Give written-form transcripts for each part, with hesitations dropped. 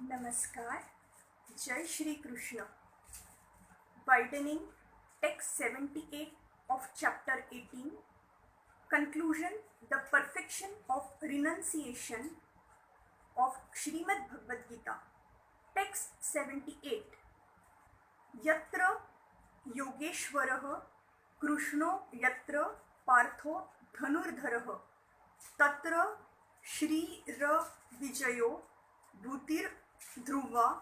Namaskar, Jai Shri Krishna. Widening text 78 of chapter 18. Conclusion: the perfection of renunciation of Shrimad Bhagavad Gita. Text 78. Yatra Yogeshwarah Krishno Yatra Partho Dhanurdharah Tatra Shri Ra Vijayo Bhutir Dhruva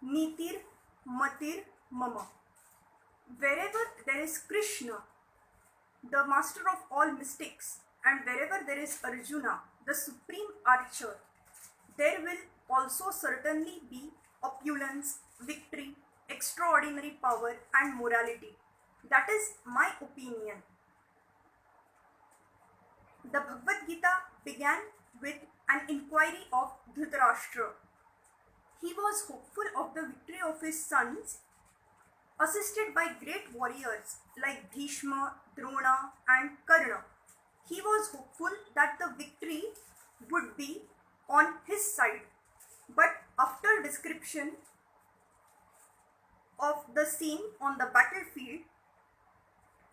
Nitir Matir Mama. Wherever there is Krishna, the master of all mystics, and wherever there is Arjuna, the supreme archer, there will also certainly be opulence, victory, extraordinary power, and morality. That is my opinion. The Bhagavad Gita began with an inquiry of Dhritarashtra. He was hopeful of the victory of his sons, assisted by great warriors like Bhishma, Drona, and Karna. He was hopeful that the victory would be on his side. But after description of the scene on the battlefield,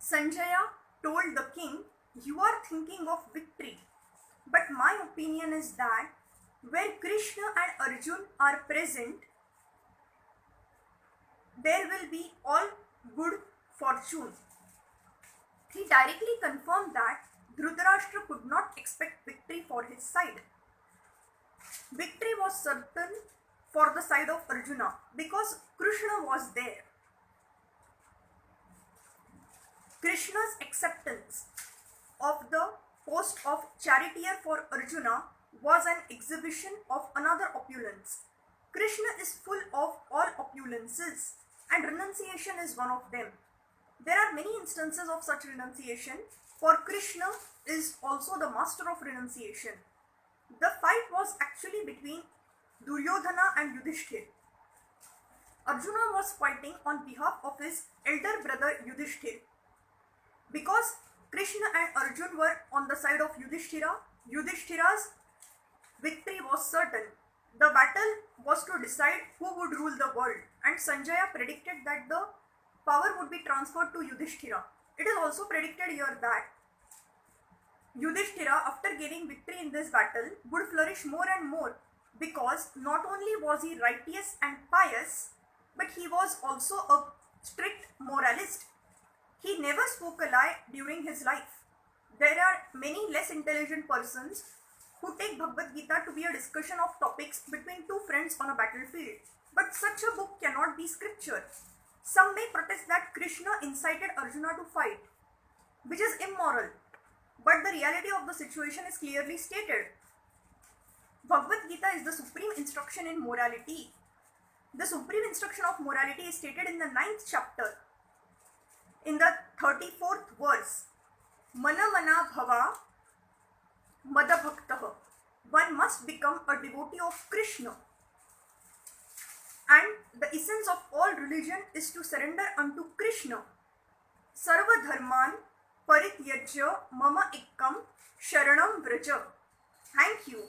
Sanjaya told the king, "You are thinking of victory. But my opinion is that where Krishna and Arjun are present, there will be all good fortune." He directly confirmed that Dhritarashtra could not expect victory for his side. Victory was certain for the side of Arjuna because Krishna was there. Krishna's acceptance of the post of charioteer for Arjuna was an exhibition of another opulence. Krishna is full of all opulences, and renunciation is one of them. There are many instances of such renunciation, for Krishna is also the master of renunciation. The fight was actually between Duryodhana and Yudhishthir. Arjuna was fighting on behalf of his elder brother Yudhishthir. Because Krishna and Arjun were on the side of Yudhishthira, Yudhishthira's victory was certain. The battle was to decide who would rule the world, and Sanjaya predicted that the power would be transferred to Yudhishthira. It is also predicted here that Yudhishthira, after gaining victory in this battle, would flourish more and more, because not only was he righteous and pious, but he was also a strict moralist. He never spoke a lie during his life. There are many less intelligent persons who take Bhagavad Gita to be a discussion of topics between two friends on a battlefield. But such a book cannot be scripture. Some may protest that Krishna incited Arjuna to fight, which is immoral. But the reality of the situation is clearly stated. Bhagavad Gita is the supreme instruction in morality. The supreme instruction of morality is stated in the 9th chapter. In the 34th verse, Mana Mana Bhava Mada Bhaktah. One must become a devotee of Krishna. And the essence of all religion is to surrender unto Krishna. Sarva Dharman Parityajya Mama Ekkam Sharanam Vraja. Thank you.